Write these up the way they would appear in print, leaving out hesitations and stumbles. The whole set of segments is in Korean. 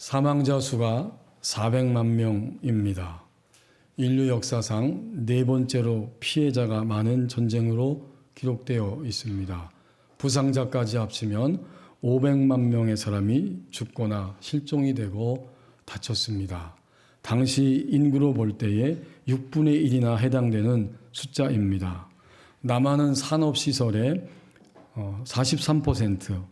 사망자 수가 400만 명입니다. 인류 역사상 네 번째로 피해자가 많은 전쟁으로 기록되어 있습니다. 부상자까지 합치면 500만 명의 사람이 죽거나 실종이 되고 다쳤습니다. 당시 인구로 볼 때에 6분의 1이나 해당되는 숫자입니다. 남한은 산업시설의 43%,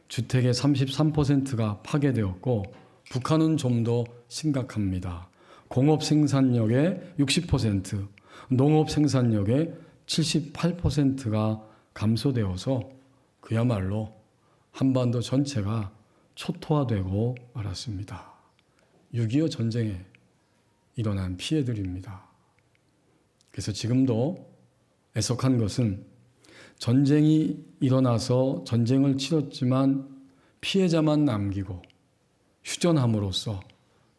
주택의 33%가 파괴되었고 북한은 좀 더 심각합니다. 공업 생산력의 60%, 농업 생산력의 78%가 감소되어서 그야말로 한반도 전체가 초토화되고 말았습니다. 6.25 전쟁에 일어난 피해들입니다. 그래서 지금도 애석한 것은 전쟁이 일어나서 전쟁을 치렀지만 피해자만 남기고 휴전함으로써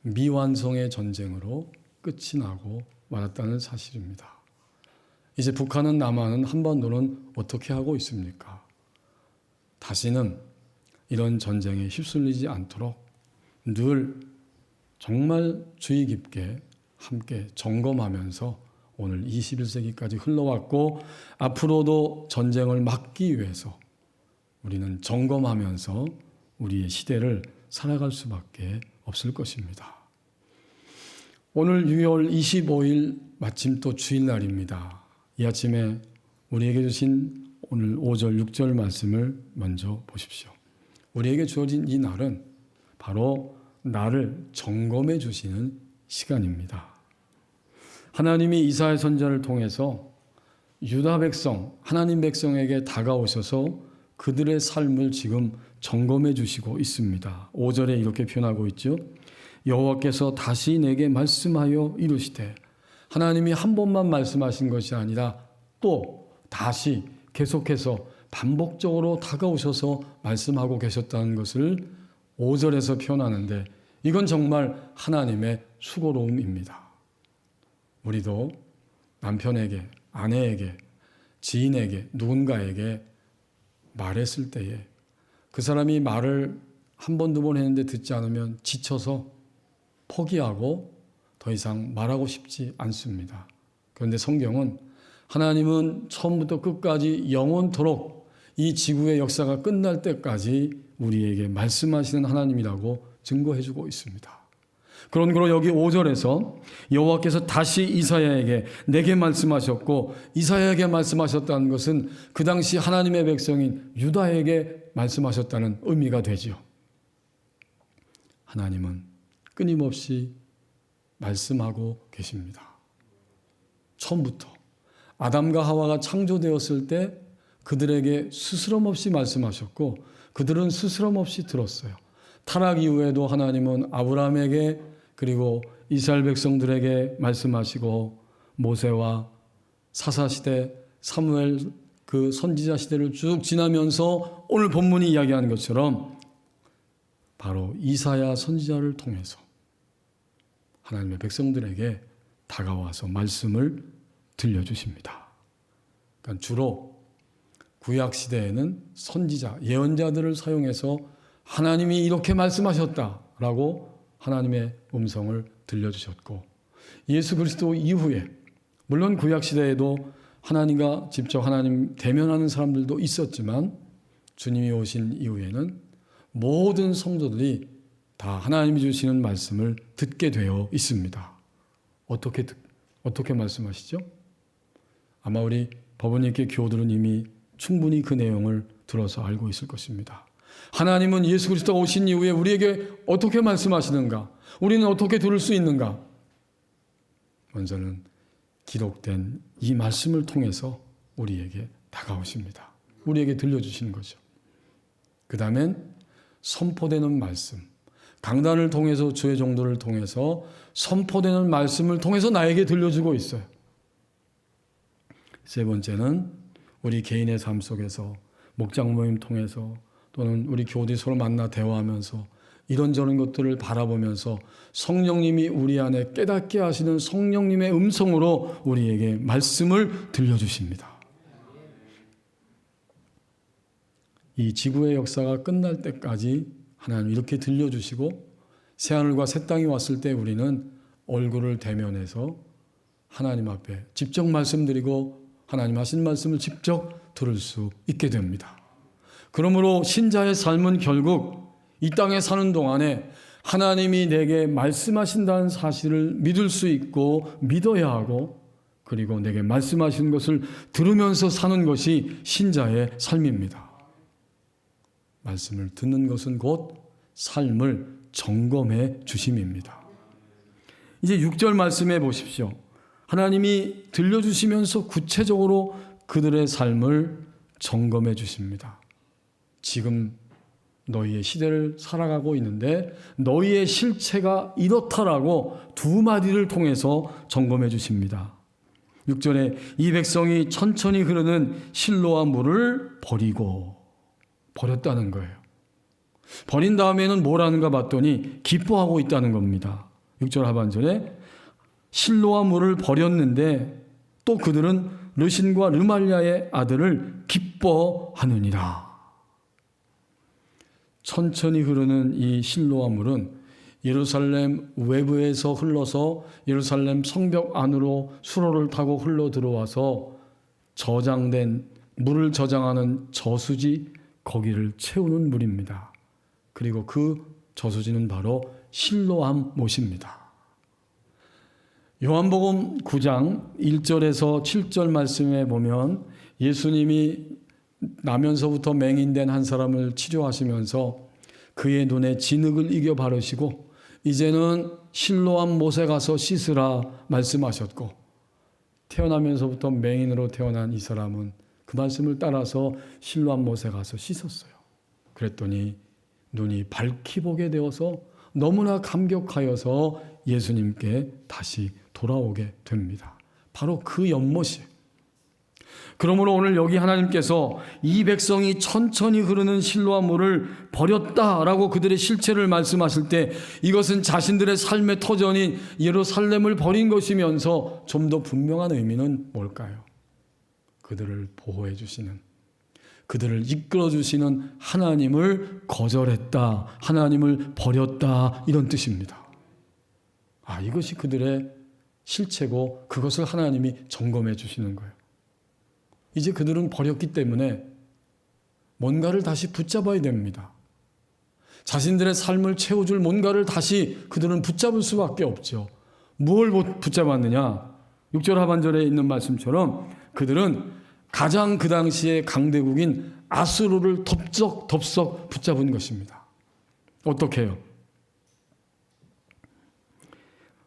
미완성의 전쟁으로 끝이 나고 말았다는 사실입니다. 이제 북한은 남한은 한반도는 어떻게 하고 있습니까? 다시는 이런 전쟁에 휩쓸리지 않도록 늘 정말 주의 깊게 함께 점검하면서 오늘 21세기까지 흘러왔고 앞으로도 전쟁을 막기 위해서 우리는 점검하면서 우리의 시대를 살아갈 수밖에 없을 것입니다. 오늘 6월 25일 마침 또 주일날입니다. 이 아침에 우리에게 주신 오늘 5절, 6절 말씀을 먼저 보십시오. 우리에게 주어진 이 날은 바로 나를 점검해 주시는 시간입니다. 하나님이 이사야 선지자를 통해서 유다 백성, 하나님 백성에게 다가오셔서 그들의 삶을 지금 점검해 주시고 있습니다. 5절에 이렇게 표현하고 있죠. 여호와께서 다시 내게 말씀하여 이르시되, 하나님이 한 번만 말씀하신 것이 아니라 또 다시 계속해서 반복적으로 다가오셔서 말씀하고 계셨다는 것을 5절에서 표현하는데 이건 정말 하나님의 수고로움입니다. 우리도 남편에게, 아내에게, 지인에게, 누군가에게 말했을 때에 그 사람이 말을 한 번, 두 번 했는데 듣지 않으면 지쳐서 포기하고 더 이상 말하고 싶지 않습니다. 그런데 성경은 하나님은 처음부터 끝까지 영원토록 이 지구의 역사가 끝날 때까지 우리에게 말씀하시는 하나님이라고 증거해주고 있습니다. 그런 거로 여기 5절에서 여호와께서 다시 이사야에게 내게 말씀하셨고 이사야에게 말씀하셨다는 것은 그 당시 하나님의 백성인 유다에게 말씀하셨다는 의미가 되지요. 하나님은 끊임없이 말씀하고 계십니다. 처음부터 아담과 하와가 창조되었을 때 그들에게 스스럼 없이 말씀하셨고 그들은 스스럼 없이 들었어요. 타락 이후에도 하나님은 아브라함에게 그리고 이스라엘 백성들에게 말씀하시고 모세와 사사시대 사무엘 그 선지자 시대를 쭉 지나면서 오늘 본문이 이야기하는 것처럼 바로 이사야 선지자를 통해서 하나님의 백성들에게 다가와서 말씀을 들려주십니다. 그러니까 주로 구약시대에는 선지자, 예언자들을 사용해서 하나님이 이렇게 말씀하셨다라고 하나님의 음성을 들려주셨고 예수 그리스도 이후에 물론 구약시대에도 하나님과 직접 하나님 대면하는 사람들도 있었지만 주님이 오신 이후에는 모든 성도들이 다 하나님이 주시는 말씀을 듣게 되어 있습니다. 어떻게 말씀하시죠? 아마 우리 법원님께 교우들은 이미 충분히 그 내용을 들어서 알고 있을 것입니다. 하나님은 예수 그리스도가 오신 이후에 우리에게 어떻게 말씀하시는가? 우리는 어떻게 들을 수 있는가? 먼저는 기록된 이 말씀을 통해서 우리에게 다가오십니다. 우리에게 들려주시는 거죠. 그 다음엔 선포되는 말씀, 강단을 통해서 주의 종도를 통해서 선포되는 말씀을 통해서 나에게 들려주고 있어요. 세 번째는 우리 개인의 삶 속에서 목장 모임 통해서 또는 우리 교우들이 서로 만나 대화하면서 이런저런 것들을 바라보면서 성령님이 우리 안에 깨닫게 하시는 성령님의 음성으로 우리에게 말씀을 들려주십니다. 이 지구의 역사가 끝날 때까지 하나님 이렇게 들려주시고 새하늘과 새 땅이 왔을 때 우리는 얼굴을 대면해서 하나님 앞에 직접 말씀드리고 하나님 하신 말씀을 직접 들을 수 있게 됩니다. 그러므로 신자의 삶은 결국 이 땅에 사는 동안에 하나님이 내게 말씀하신다는 사실을 믿을 수 있고 믿어야 하고, 그리고 내게 말씀하신 것을 들으면서 사는 것이 신자의 삶입니다. 말씀을 듣는 것은 곧 삶을 점검해 주심입니다. 이제 6절 말씀해 보십시오. 하나님이 들려주시면서 구체적으로 그들의 삶을 점검해 주십니다. 지금 너희의 시대를 살아가고 있는데 너희의 실체가 이렇다라고 두 마디를 통해서 점검해 주십니다. 6절에 이 백성이 천천히 흐르는 실로와 물을 버렸다는 거예요. 버린 다음에는 뭘 하는가 봤더니 기뻐하고 있다는 겁니다. 6절 하반절에 실로와 물을 버렸는데 또 그들은 르신과 르말랴의 아들을 기뻐하느니라. 천천히 흐르는 이 실로와 물은 예루살렘 외부에서 흘러서 예루살렘 성벽 안으로 수로를 타고 흘러 들어와서 저장된 물을 저장하는 저수지, 거기를 채우는 물입니다. 그리고 그 저수지는 바로 실로암 못입니다. 요한복음 9장 1절에서 7절 말씀에 보면 예수님이 나면서부터 맹인된 한 사람을 치료하시면서 그의 눈에 진흙을 이겨 바르시고 이제는 실로암 못에 가서 씻으라 말씀하셨고, 태어나면서부터 맹인으로 태어난 이 사람은 그 말씀을 따라서 실로암 못에 가서 씻었어요. 그랬더니 눈이 밝히 보게 되어서 너무나 감격하여서 예수님께 다시 돌아오게 됩니다. 바로 그 연못이에요. 그러므로 오늘 여기 하나님께서 이 백성이 천천히 흐르는 실로와 물을 버렸다라고 그들의 실체를 말씀하실 때 이것은 자신들의 삶의 터전인 예루살렘을 버린 것이면서 좀 더 분명한 의미는 뭘까요? 그들을 보호해 주시는, 그들을 이끌어 주시는 하나님을 거절했다, 하나님을 버렸다, 이런 뜻입니다. 이것이 그들의 실체고 그것을 하나님이 점검해 주시는 거예요. 이제 그들은 버렸기 때문에 뭔가를 다시 붙잡아야 됩니다. 자신들의 삶을 채워줄 뭔가를 다시 그들은 붙잡을 수밖에 없죠. 무엇을 붙잡았느냐? 6절 하반절에 있는 말씀처럼 그들은 가장 그 당시의 강대국인 아수르를 덥석 붙잡은 것입니다. 어떻게 해요?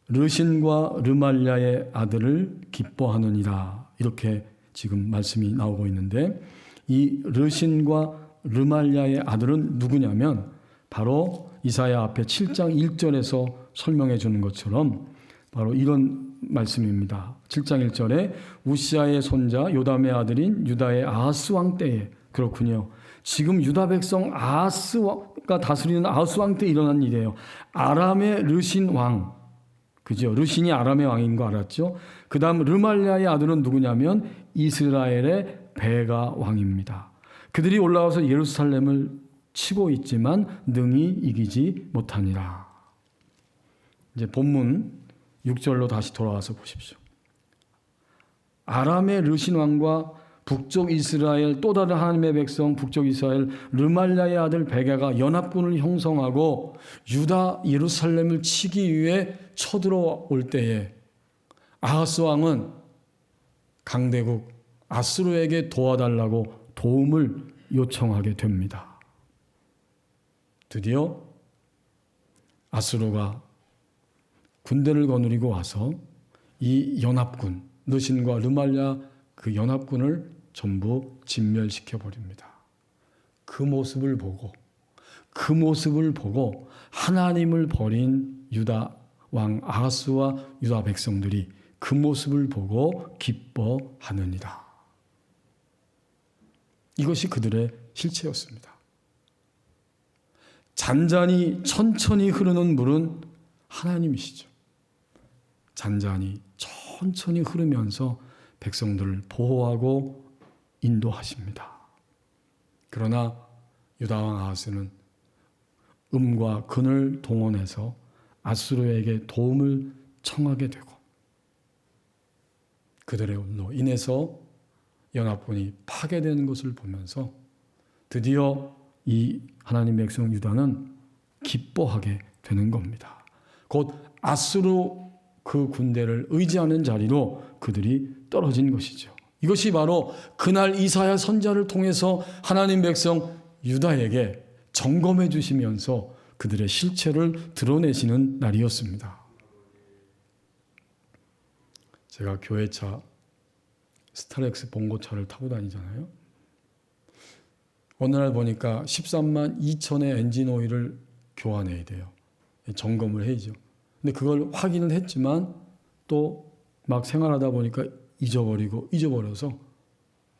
르신과 르말랴의 아들을 기뻐하느니라, 이렇게 지금 말씀이 나오고 있는데, 이 르신과 르말랴의 아들은 누구냐면 바로 이사야 앞에 7장 1절에서 설명해 주는 것처럼 바로 이런 말씀입니다. 7장 1절에 우시아의 손자 요담의 아들인 유다의 아하스 왕 때에, 그렇군요. 지금 유다 백성 아하스가 다스리는 아하스 왕 때 일어난 일이에요. 아람의 르신 왕, 그죠? 르신이 아람의 왕인 거 알았죠? 그 다음 르말랴의 아들은 누구냐면 이스라엘의 베가 왕입니다. 그들이 올라와서 예루살렘을 치고 있지만 능히 이기지 못하니라. 이제 본문 6절로 다시 돌아와서 보십시오. 아람의 르신 왕과 북쪽 이스라엘 또 다른 하나님의 백성 북쪽 이스라엘 르말랴의 아들 베가가 연합군을 형성하고 유다 예루살렘을 치기 위해 쳐들어올 때에 아하스 왕은 강대국 아수르에게 도와달라고 도움을 요청하게 됩니다. 드디어 아수르가 군대를 거느리고 와서 이 연합군 르신과 르말랴 그 연합군을 전부 진멸시켜 버립니다. 그 모습을 보고 하나님을 버린 유다 왕 아하스와 유다 백성들이 그 모습을 보고 기뻐하느니라. 이것이 그들의 실체였습니다. 잔잔히 천천히 흐르는 물은 하나님이시죠. 잔잔히 천천히 흐르면서 백성들을 보호하고 인도하십니다. 그러나 유다 왕 아하스는 음과 근을 동원해서 아수르에게 도움을 청하게 되고 그들로 인해서 연합군이 파괴되는 것을 보면서 드디어 이 하나님 백성 유다는 기뻐하게 되는 겁니다. 곧 아수르 그 군대를 의지하는 자리로 그들이 떨어진 것이죠. 이것이 바로 그날 이사야 선지자를 통해서 하나님 백성 유다에게 점검해 주시면서 그들의 실체를 드러내시는 날이었습니다. 제가 교회차 스타렉스 봉고차를 타고 다니잖아요. 어느 날 보니까 13만 2천의 엔진 오일을 교환해야 돼요. 점검을 해야죠. 근데 그걸 확인을 했지만 또 막 생활하다 보니까 잊어버려서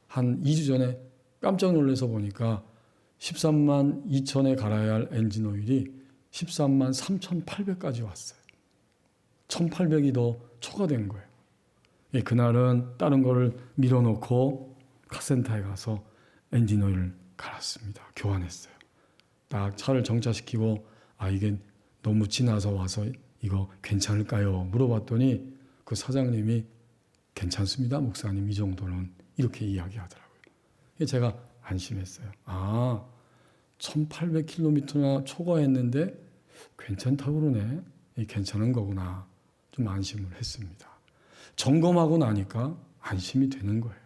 한 2주 전에 깜짝 놀라서 보니까 13만 2천에 갈아야 할 엔진 오일이 13만 3,800까지 왔어요. 1,800이 더 초과된 거예요. 그날은 다른 거를 밀어놓고 카센터에 가서 엔진 오일을 갈았습니다. 교환했어요. 딱 차를 정차시키고 이게 너무 지나서 와서 이거 괜찮을까요? 물어봤더니 그 사장님이 괜찮습니다. 목사님 이 정도는 이렇게 이야기하더라고요. 제가 안심했어요. 1800km나 초과했는데 괜찮다고 그러네. 괜찮은 거구나. 좀 안심을 했습니다. 점검하고 나니까 안심이 되는 거예요.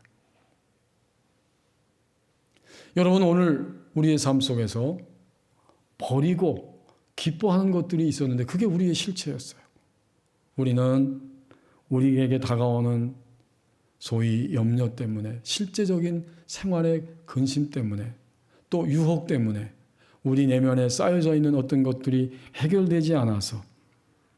여러분 오늘 우리의 삶 속에서 버리고 기뻐하는 것들이 있었는데 그게 우리의 실체였어요. 우리는 우리에게 다가오는 소위 염려 때문에 실제적인 생활의 근심 때문에 또 유혹 때문에 우리 내면에 쌓여져 있는 어떤 것들이 해결되지 않아서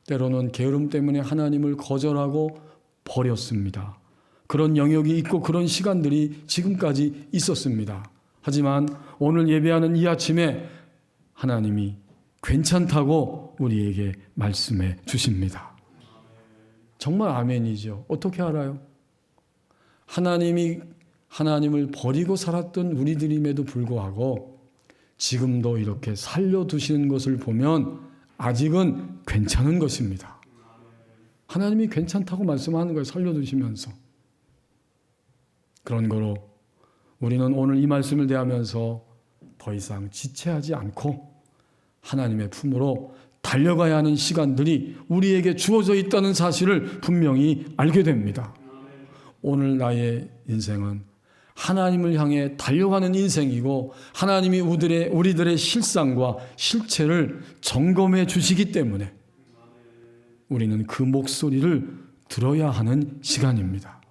때로는 게으름 때문에 하나님을 거절하고 버렸습니다. 그런 영역이 있고 그런 시간들이 지금까지 있었습니다. 하지만 오늘 예배하는 이 아침에 하나님이 괜찮다고 우리에게 말씀해 주십니다. 정말 아멘이죠. 어떻게 알아요? 하나님을 버리고 살았던 우리들임에도 불구하고 지금도 이렇게 살려두시는 것을 보면 아직은 괜찮은 것입니다. 하나님이 괜찮다고 말씀하는 거예요. 살려두시면서. 그런 거로 우리는 오늘 이 말씀을 대하면서 더 이상 지체하지 않고 하나님의 품으로 달려가야 하는 시간들이 우리에게 주어져 있다는 사실을 분명히 알게 됩니다. 오늘 나의 인생은 하나님을 향해 달려가는 인생이고 하나님이 우리들의 실상과 실체를 점검해 주시기 때문에 우리는 그 목소리를 들어야 하는 시간입니다.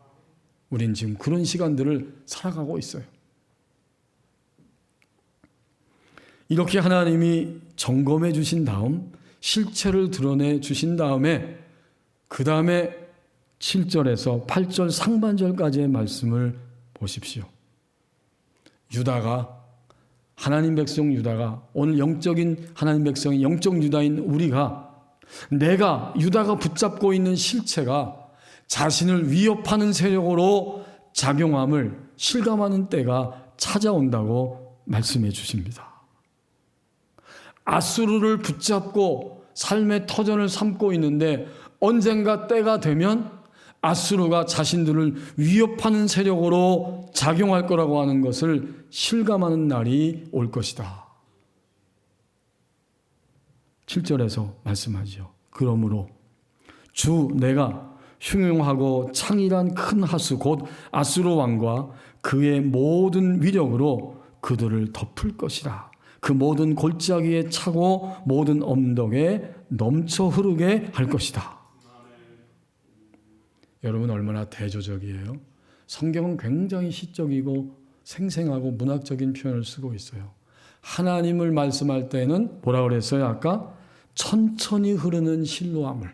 우린 지금 그런 시간들을 살아가고 있어요. 이렇게 하나님이 점검해 주신 다음 실체를 드러내 주신 다음에 그 다음에 7절에서 8절 상반절까지의 말씀을 보십시오. 유다가 하나님 백성 유다가 오늘 영적인 하나님 백성이 영적 유다인 우리가 유다가 붙잡고 있는 실체가 자신을 위협하는 세력으로 작용함을 실감하는 때가 찾아온다고 말씀해 주십니다. 아수르를 붙잡고 삶의 터전을 삼고 있는데 언젠가 때가 되면 아수르가 자신들을 위협하는 세력으로 작용할 거라고 하는 것을 실감하는 날이 올 것이다. 7절에서 말씀하죠. 그러므로 주 내가 흉용하고 창일한 큰 하수 곧 아수르 왕과 그의 모든 위력으로 그들을 덮을 것이라. 그 모든 골짜기에 차고 모든 언덕에 넘쳐 흐르게 할 것이다. 여러분 얼마나 대조적이에요. 성경은 굉장히 시적이고 생생하고 문학적인 표현을 쓰고 있어요. 하나님을 말씀할 때는 뭐라 그랬어요? 아까 천천히 흐르는 실로아물.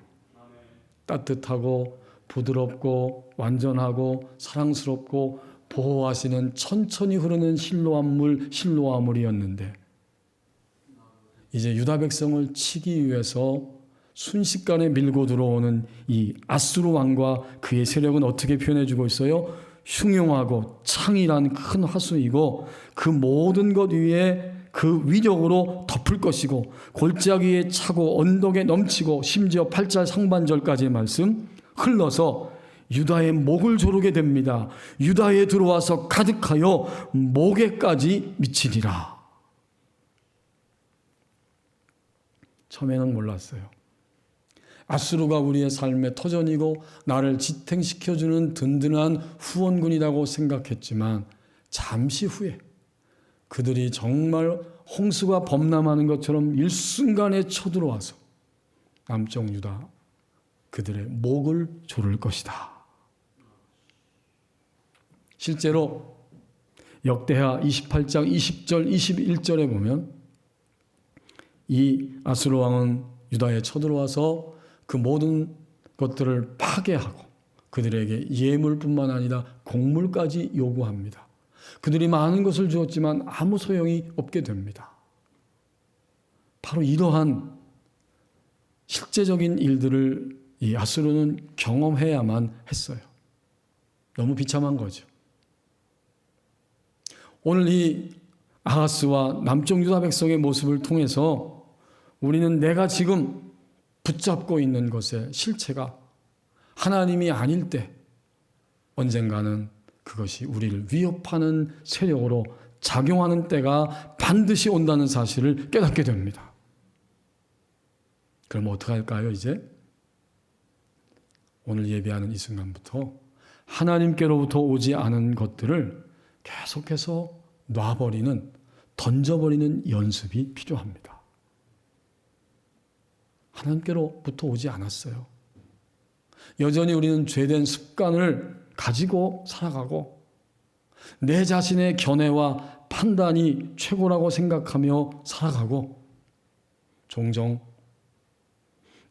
따뜻하고 부드럽고 완전하고 사랑스럽고 보호하시는 천천히 흐르는 실로아물이었는데 이제 유다 백성을 치기 위해서 순식간에 밀고 들어오는 이 아수르 왕과 그의 세력은 어떻게 표현해주고 있어요? 흉용하고 창일한 큰 하수이고 그 모든 것 위에 그 위력으로 덮을 것이고 골짜기에 차고 언덕에 넘치고 심지어 8절 상반절까지의 말씀 흘러서 유다의 목을 조르게 됩니다. 유다에 들어와서 가득하여 목에까지 미치리라. 처음에는 몰랐어요. 아수르가 우리의 삶의 터전이고 나를 지탱시켜주는 든든한 후원군이라고 생각했지만 잠시 후에 그들이 정말 홍수가 범람하는 것처럼 일순간에 쳐들어와서 남쪽 유다 그들의 목을 조를 것이다. 실제로 역대하 28장 20절 21절에 보면 이 아수르 왕은 유다에 쳐들어와서 그 모든 것들을 파괴하고 그들에게 예물뿐만 아니라 곡물까지 요구합니다. 그들이 많은 것을 주었지만 아무 소용이 없게 됩니다. 바로 이러한 실제적인 일들을 이 아수르는 경험해야만 했어요. 너무 비참한 거죠. 오늘 이 아하스와 남쪽 유다 백성의 모습을 통해서 우리는 내가 지금 붙잡고 있는 것의 실체가 하나님이 아닐 때 언젠가는 그것이 우리를 위협하는 세력으로 작용하는 때가 반드시 온다는 사실을 깨닫게 됩니다. 그럼 어떻게 할까요, 이제? 오늘 예배하는 이 순간부터 하나님께로부터 오지 않은 것들을 계속해서 놔버리는, 던져버리는 연습이 필요합니다. 하나님께로부터 오지 않았어요. 여전히 우리는 죄된 습관을 가지고 살아가고 내 자신의 견해와 판단이 최고라고 생각하며 살아가고 종종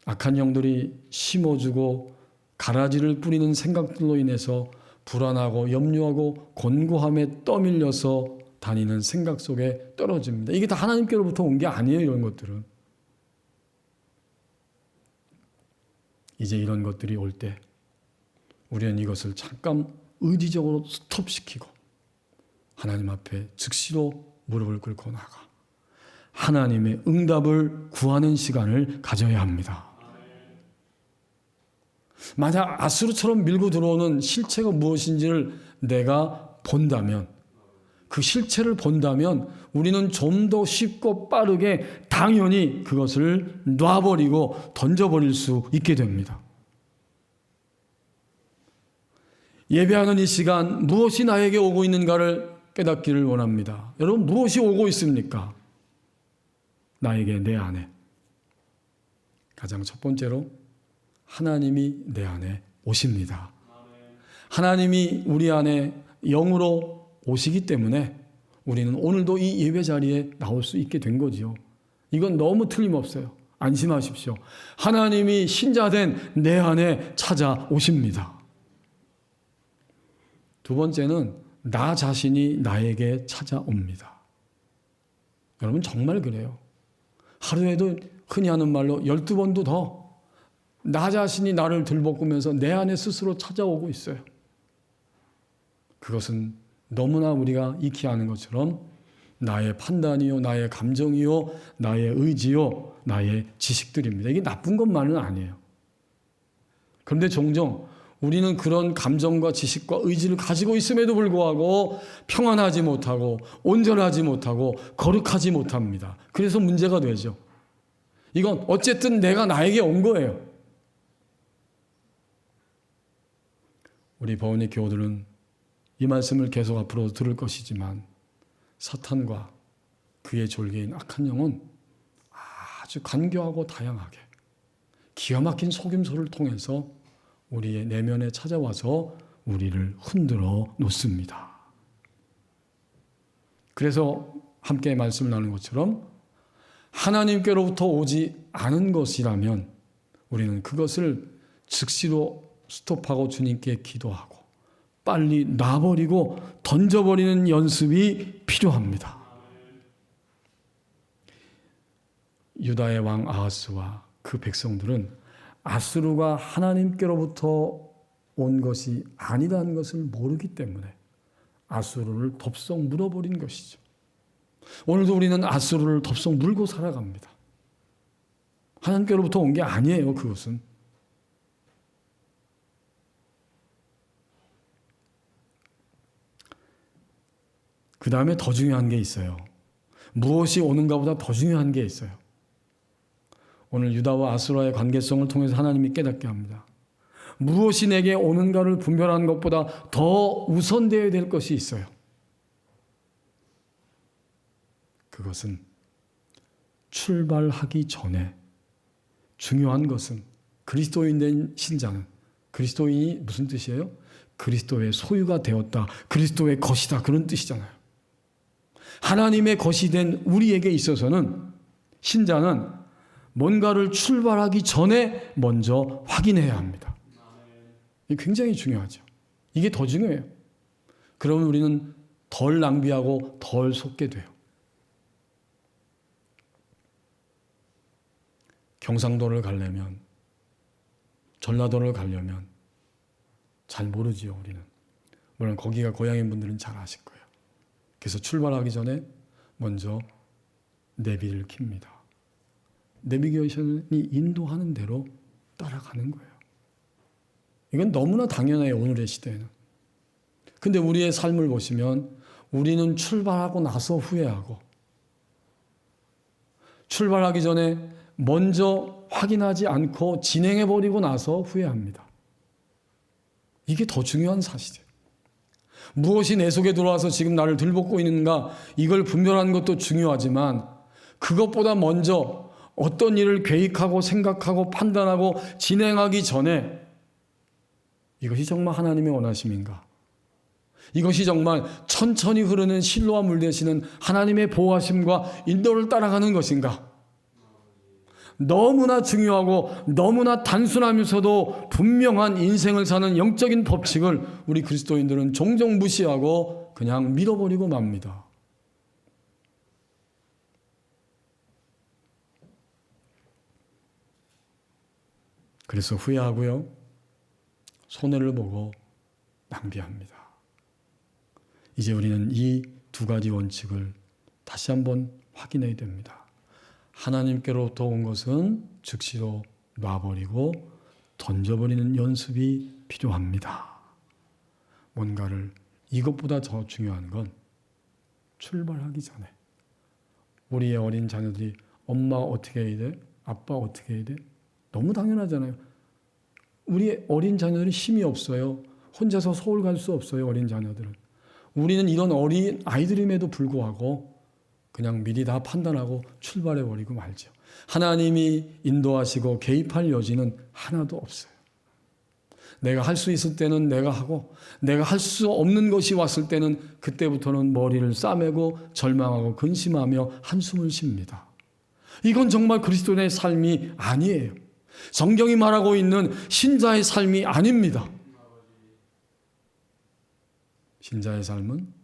악한 영들이 심어주고 가라지를 뿌리는 생각들로 인해서 불안하고 염려하고 곤고함에 떠밀려서 다니는 생각 속에 떨어집니다. 이게 다 하나님께로부터 온 게 아니에요. 이런 것들은. 이제 이런 것들이 올 때 우리는 이것을 잠깐 의지적으로 스톱시키고 하나님 앞에 즉시로 무릎을 꿇고 나가 하나님의 응답을 구하는 시간을 가져야 합니다. 만약 아수르처럼 밀고 들어오는 실체가 무엇인지를 내가 본다면, 그 실체를 본다면 우리는 좀 더 쉽고 빠르게 당연히 그것을 놔버리고 던져버릴 수 있게 됩니다. 예배하는 이 시간 무엇이 나에게 오고 있는가를 깨닫기를 원합니다. 여러분, 무엇이 오고 있습니까? 나에게, 내 안에. 가장 첫 번째로 하나님이 내 안에 오십니다. 하나님이 우리 안에 영으로 오시기 때문에 우리는 오늘도 이 예배 자리에 나올 수 있게 된 거지요. 이건 너무 틀림없어요. 안심하십시오. 하나님이 신자된 내 안에 찾아오십니다. 두 번째는 나 자신이 나에게 찾아옵니다. 여러분 정말 그래요. 하루에도 흔히 하는 말로 12번도 더 나 자신이 나를 들볶으면서 내 안에 스스로 찾아오고 있어요. 그것은 너무나 우리가 익히 아는 것처럼 나의 판단이요, 나의 감정이요, 나의 의지요, 나의 지식들입니다. 이게 나쁜 것만은 아니에요. 그런데 종종 우리는 그런 감정과 지식과 의지를 가지고 있음에도 불구하고 평안하지 못하고 온전하지 못하고 거룩하지 못합니다. 그래서 문제가 되죠. 이건 어쨌든 내가 나에게 온 거예요. 우리 버은의 교우들은 이 말씀을 계속 앞으로 들을 것이지만 사탄과 그의 졸개인 악한 영은 아주 간교하고 다양하게 기가 막힌 속임수를 통해서 우리의 내면에 찾아와서 우리를 흔들어 놓습니다. 그래서 함께 말씀을 나누는 것처럼 하나님께로부터 오지 않은 것이라면 우리는 그것을 즉시로 스톱하고 주님께 기도하고 빨리 놔버리고 던져버리는 연습이 필요합니다. 유다의 왕 아하스와 그 백성들은 아수르가 하나님께로부터 온 것이 아니라는 것을 모르기 때문에 아수르를 덥석 물어버린 것이죠. 오늘도 우리는 아수르를 덥석 물고 살아갑니다. 하나님께로부터 온 게 아니에요. 그것은. 그 다음에 더 중요한 게 있어요. 무엇이 오는가보다 더 중요한 게 있어요. 오늘 유다와 아수라의 관계성을 통해서 하나님이 깨닫게 합니다. 무엇이 내게 오는가를 분별하는 것보다 더 우선되어야 될 것이 있어요. 그것은 출발하기 전에 중요한 것은 그리스도인 된 신자는, 그리스도인이 무슨 뜻이에요? 그리스도의 소유가 되었다. 그리스도의 것이다. 그런 뜻이잖아요. 하나님의 것이 된 우리에게 있어서는 신자는 뭔가를 출발하기 전에 먼저 확인해야 합니다. 이게 굉장히 중요하죠. 이게 더 중요해요. 그러면 우리는 덜 낭비하고 덜 속게 돼요. 경상도를 가려면, 전라도를 가려면 잘 모르지요, 우리는. 물론 거기가 고향인 분들은 잘 아실 거예요. 그래서 출발하기 전에 먼저 내비를 킵니다. 내비게이션이 인도하는 대로 따라가는 거예요. 이건 너무나 당연해요, 오늘의 시대에는. 근데 우리의 삶을 보시면 우리는 출발하고 나서 후회하고, 출발하기 전에 먼저 확인하지 않고 진행해버리고 나서 후회합니다. 이게 더 중요한 사실이에요. 무엇이 내 속에 들어와서 지금 나를 들볶고 있는가, 이걸 분별하는 것도 중요하지만 그것보다 먼저 어떤 일을 계획하고 생각하고 판단하고 진행하기 전에 이것이 정말 하나님의 원하심인가? 이것이 정말 천천히 흐르는 실로와 물 되시는 하나님의 보호하심과 인도를 따라가는 것인가? 너무나 중요하고 너무나 단순하면서도 분명한 인생을 사는 영적인 법칙을 우리 그리스도인들은 종종 무시하고 그냥 밀어버리고 맙니다. 그래서 후회하고요, 손해를 보고 낭비합니다. 이제 우리는 이 두 가지 원칙을 다시 한번 확인해야 됩니다. 하나님께로부터 온 것은 즉시로 놔버리고 던져버리는 연습이 필요합니다. 뭔가를, 이것보다 더 중요한 건 출발하기 전에 우리의 어린 자녀들이 엄마 어떻게 해야 돼? 아빠 어떻게 해야 돼? 너무 당연하잖아요. 우리 어린 자녀들이 힘이 없어요. 혼자서 서울 갈 수 없어요, 어린 자녀들은. 우리는 이런 어린 아이들임에도 불구하고 그냥 미리 다 판단하고 출발해버리고 말죠. 하나님이 인도하시고 개입할 여지는 하나도 없어요. 내가 할 수 있을 때는 내가 하고, 내가 할 수 없는 것이 왔을 때는 그때부터는 머리를 싸매고 절망하고 근심하며 한숨을 쉽니다. 이건 정말 그리스도인의 삶이 아니에요. 성경이 말하고 있는 신자의 삶이 아닙니다. 신자의 삶은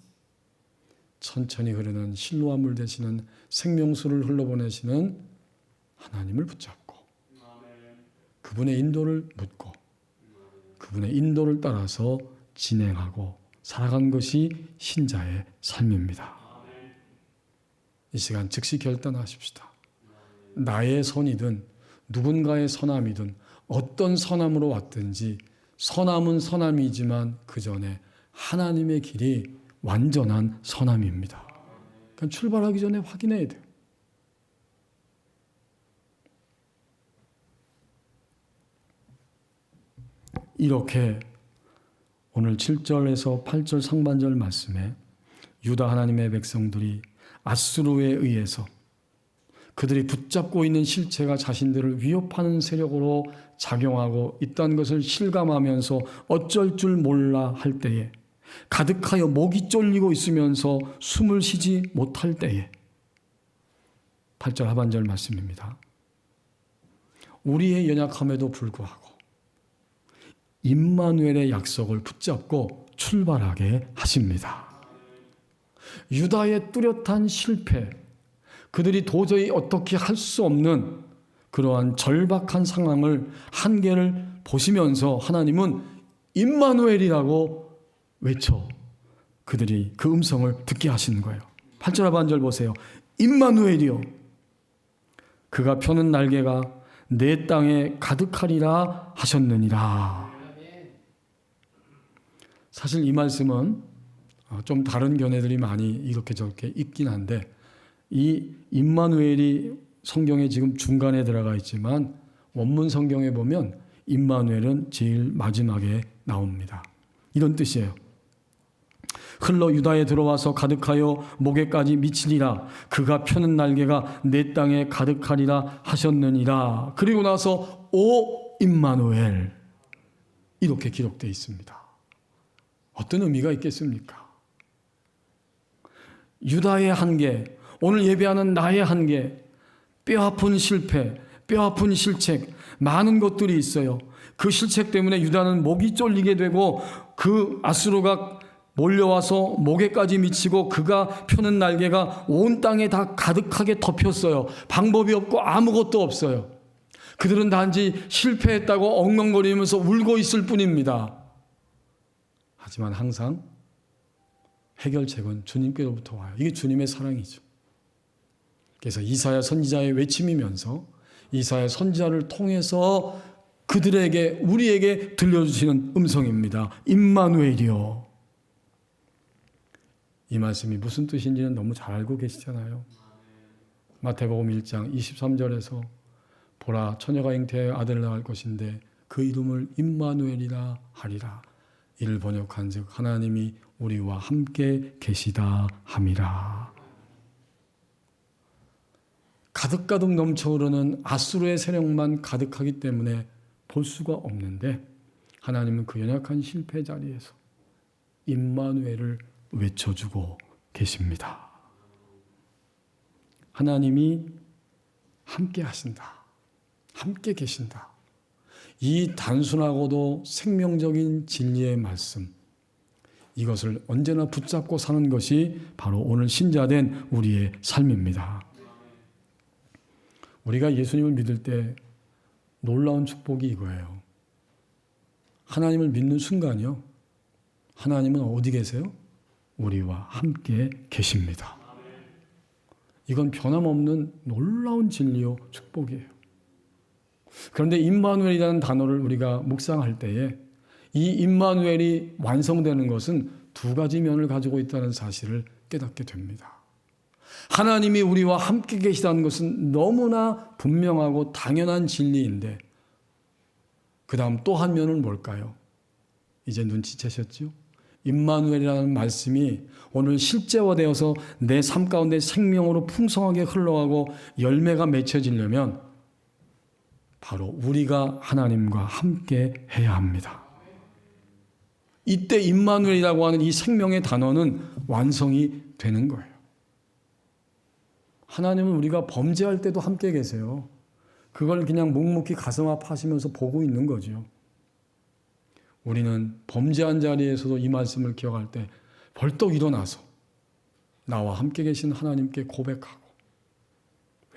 천천히 흐르는 실로와 물 되시는 생명수를 흘러보내시는 하나님을 붙잡고 그분의 인도를 묻고 그분의 인도를 따라서 진행하고 살아간 것이 신자의 삶입니다. 이 시간 즉시 결단하십시다. 나의 선이든 누군가의 선함이든 어떤 선함으로 왔든지 선함은 선함이지만 그 전에 하나님의 길이 완전한 선함입니다. 그러니까 출발하기 전에 확인해야 돼요. 이렇게 오늘 7절에서 8절 상반절 말씀에 유다 하나님의 백성들이 아수르에 의해서 그들이 붙잡고 있는 실체가 자신들을 위협하는 세력으로 작용하고 있다는 것을 실감하면서 어쩔 줄 몰라 할 때에, 가득하여 목이 쫄리고 있으면서 숨을 쉬지 못할 때에, 8절 하반절 말씀입니다. 우리의 연약함에도 불구하고 임마누엘의 약속을 붙잡고 출발하게 하십니다. 유다의 뚜렷한 실패, 그들이 도저히 어떻게 할 수 없는 그러한 절박한 상황을, 한계를 보시면서 하나님은 임마누엘이라고 외쳐 그들이 그 음성을 듣게 하시는 거예요. 8절 하반절 보세요. 임마누엘이요 그가 펴는 날개가 내 땅에 가득하리라 하셨느니라. 사실 이 말씀은 좀 다른 견해들이 많이 이렇게 저렇게 있긴 한데 이 임마누엘이 성경에 지금 중간에 들어가 있지만 원문 성경에 보면 임마누엘은 제일 마지막에 나옵니다. 이런 뜻이에요. 흘러 유다에 들어와서 가득하여 목에까지 미치리라. 그가 펴는 날개가 내 땅에 가득하리라 하셨느니라. 그리고 나서 오 임마누엘 이렇게 기록되어 있습니다. 어떤 의미가 있겠습니까? 유다의 한계, 오늘 예배하는 나의 한계, 뼈아픈 실패, 뼈아픈 실책, 많은 것들이 있어요. 그 실책 때문에 유다는 목이 쫄리게 되고 그 아수르가 몰려와서 목에까지 미치고 그가 펴는 날개가 온 땅에 다 가득하게 덮였어요. 방법이 없고 아무것도 없어요. 그들은 단지 실패했다고 엉엉거리면서 울고 있을 뿐입니다. 하지만 항상 해결책은 주님께로부터 와요. 이게 주님의 사랑이죠. 그래서 이사야 선지자의 외침이면서 이사야 선지자를 통해서 그들에게 우리에게 들려주시는 음성입니다. 임마누엘이요. 이 말씀이 무슨 뜻인지는 너무 잘 알고 계시잖아요. 마태복음 1장 23절에서 보라 처녀가 잉태하여 아들을 낳을 것인데 그 이름을 임마누엘이라 하리라. 이를 번역한즉 하나님이 우리와 함께 계시다 함이라. 가득가득 넘쳐흐르는 아수르의 세력만 가득하기 때문에 볼 수가 없는데 하나님은 그 연약한 실패 자리에서 임마누엘을 외쳐주고 계십니다. 하나님이 함께 하신다. 함께 계신다. 이 단순하고도 생명적인 진리의 말씀, 이것을 언제나 붙잡고 사는 것이 바로 오늘 신자된 우리의 삶입니다. 우리가 예수님을 믿을 때 놀라운 축복이 이거예요. 하나님을 믿는 순간이요. 하나님은 어디 계세요? 우리와 함께 계십니다. 이건 변함없는 놀라운 진리요 축복이에요. 그런데 임마누엘이라는 단어를 우리가 묵상할 때에 이 임마누엘이 완성되는 것은 두 가지 면을 가지고 있다는 사실을 깨닫게 됩니다. 하나님이 우리와 함께 계시다는 것은 너무나 분명하고 당연한 진리인데 그 다음 또 한 면은 뭘까요? 이제 눈치채셨죠? 임마누엘이라는 말씀이 오늘 실제화되어서 내 삶 가운데 생명으로 풍성하게 흘러가고 열매가 맺혀지려면 바로 우리가 하나님과 함께 해야 합니다. 이때 임마누엘이라고 하는 이 생명의 단어는 완성이 되는 거예요. 하나님은 우리가 범죄할 때도 함께 계세요. 그걸 그냥 묵묵히 가슴 아파하시면서 보고 있는 거죠. 우리는 범죄한 자리에서도 이 말씀을 기억할 때 벌떡 일어나서 나와 함께 계신 하나님께 고백하고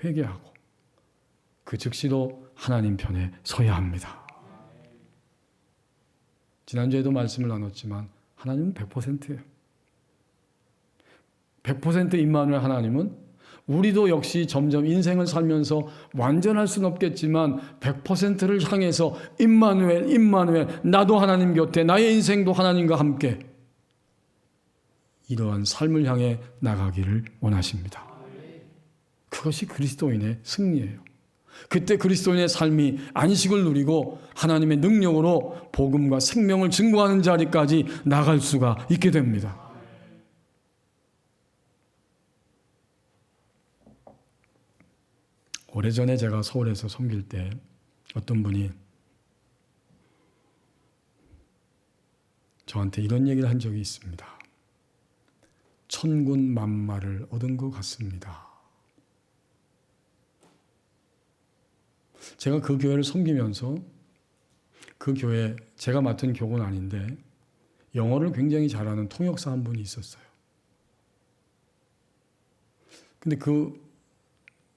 회개하고 그 즉시로 하나님 편에 서야 합니다. 지난주에도 말씀을 나눴지만 하나님은 100%예요. 100% 임마누엘 하나님은 우리도 역시 점점 인생을 살면서 완전할 수는 없겠지만 100%를 향해서 임마누엘, 임마누엘, 나도 하나님 곁에, 나의 인생도 하나님과 함께 이러한 삶을 향해 나가기를 원하십니다. 그것이 그리스도인의 승리예요. 그때 그리스도인의 삶이 안식을 누리고 하나님의 능력으로 복음과 생명을 증거하는 자리까지 나갈 수가 있게 됩니다. 오래전에 제가 서울에서 섬길 때 어떤 분이 저한테 이런 얘기를 한 적이 있습니다. 천군 만마를 얻은 것 같습니다. 제가 그 교회를 섬기면서 그 교회, 제가 맡은 교구는 아닌데 영어를 굉장히 잘하는 통역사 한 분이 있었어요. 근데 그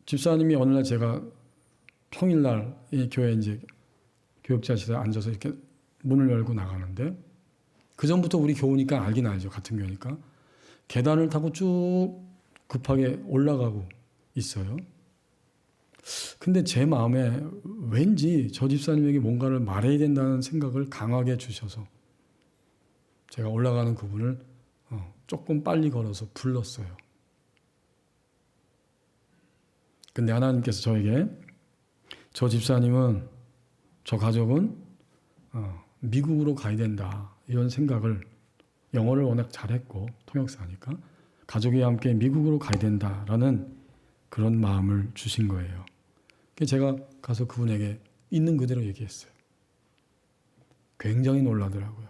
집사님이 어느 날 제가 평일날 이 교회 이제 교육자실에 앉아서 이렇게 문을 열고 나가는데 그 전부터 우리 교우니까 알긴 알죠. 같은 교회니까. 계단을 타고 쭉 급하게 올라가고 있어요. 근데 제 마음에 왠지 저 집사님에게 뭔가를 말해야 된다는 생각을 강하게 주셔서 제가 올라가는 그분을 조금 빨리 걸어서 불렀어요. 근데 하나님께서 저에게 저 집사님은, 저 가족은 미국으로 가야 된다, 이런 생각을, 영어를 워낙 잘했고 통역사니까 가족이 함께 미국으로 가야 된다라는 그런 마음을 주신 거예요. 그래서 제가 가서 그분에게 있는 그대로 얘기했어요. 굉장히 놀라더라고요.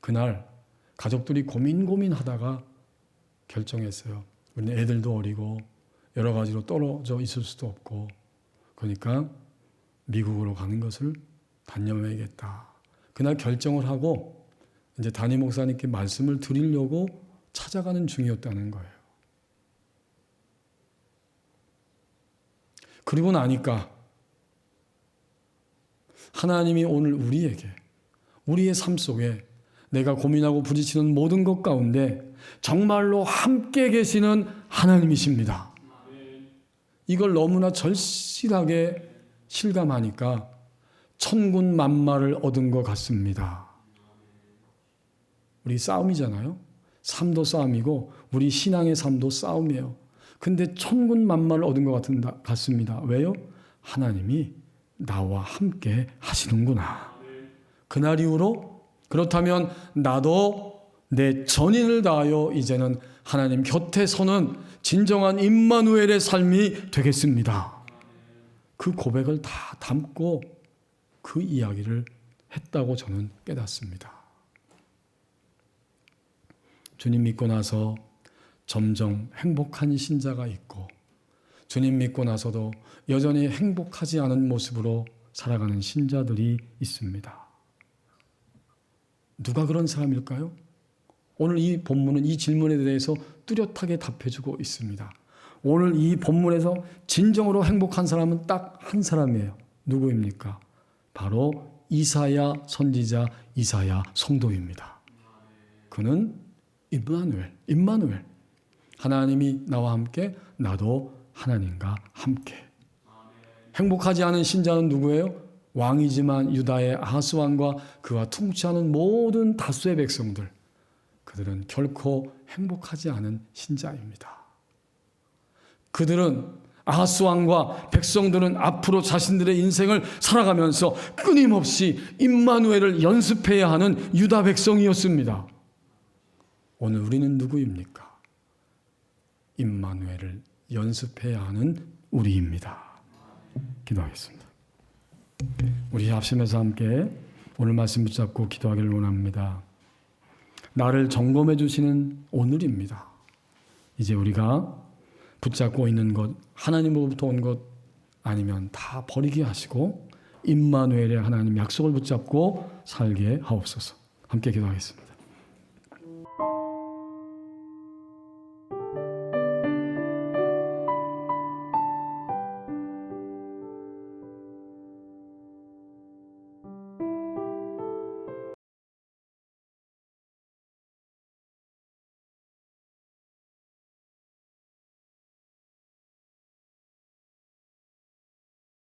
그날 가족들이 고민하다가 결정했어요. 우리는 애들도 어리고 여러 가지로 떨어져 있을 수도 없고, 그러니까 미국으로 가는 것을 단념해야겠다. 그날 결정을 하고 이제 담임 목사님께 말씀을 드리려고 찾아가는 중이었다는 거예요. 그리고 나니까 하나님이 오늘 우리에게, 우리의 삶 속에 내가 고민하고 부딪히는 모든 것 가운데 정말로 함께 계시는 하나님이십니다. 이걸 너무나 절실하게 실감하니까 천군 만마를 얻은 것 같습니다. 우리 싸움이잖아요. 삶도 싸움이고 우리 신앙의 삶도 싸움이에요. 근데 천군 만마를 얻은 것 같습니다. 왜요? 하나님이 나와 함께 하시는구나. 그날 이후로 그렇다면 나도 내 전인을 다하여 이제는 하나님 곁에 서는 진정한 임마누엘의 삶이 되겠습니다. 그 고백을 다 담고 그 이야기를 했다고 저는 깨닫습니다. 주님 믿고 나서 점점 행복한 신자가 있고, 주님 믿고 나서도 여전히 행복하지 않은 모습으로 살아가는 신자들이 있습니다. 누가 그런 사람일까요? 오늘 이 본문은 이 질문에 대해서 뚜렷하게 답해주고 있습니다. 오늘 이 본문에서 진정으로 행복한 사람은 딱 한 사람이에요. 누구입니까? 바로 이사야 선지자, 이사야 성도입니다. 그는 임마누엘. 하나님이 나와 함께, 나도 하나님과 함께. 행복하지 않은 신자는 누구예요? 왕이지만 유다의 아하스 왕과 그와 통치하는 모든 다수의 백성들, 그들은 결코 행복하지 않은 신자입니다. 그들은, 아하스 왕과 백성들은 앞으로 자신들의 인생을 살아가면서 끊임없이 임마누엘을 연습해야 하는 유다 백성이었습니다. 오늘 우리는 누구입니까? 임마누엘을 연습해야 하는 우리입니다. 기도하겠습니다. 우리 합심해서 함께 오늘 말씀 붙잡고 기도하기를 원합니다. 나를 점검해 주시는 오늘입니다. 이제 우리가 붙잡고 있는 것, 하나님으로부터 온 것 아니면 다 버리게 하시고 임마누엘의 하나님 약속을 붙잡고 살게 하옵소서. 함께 기도하겠습니다.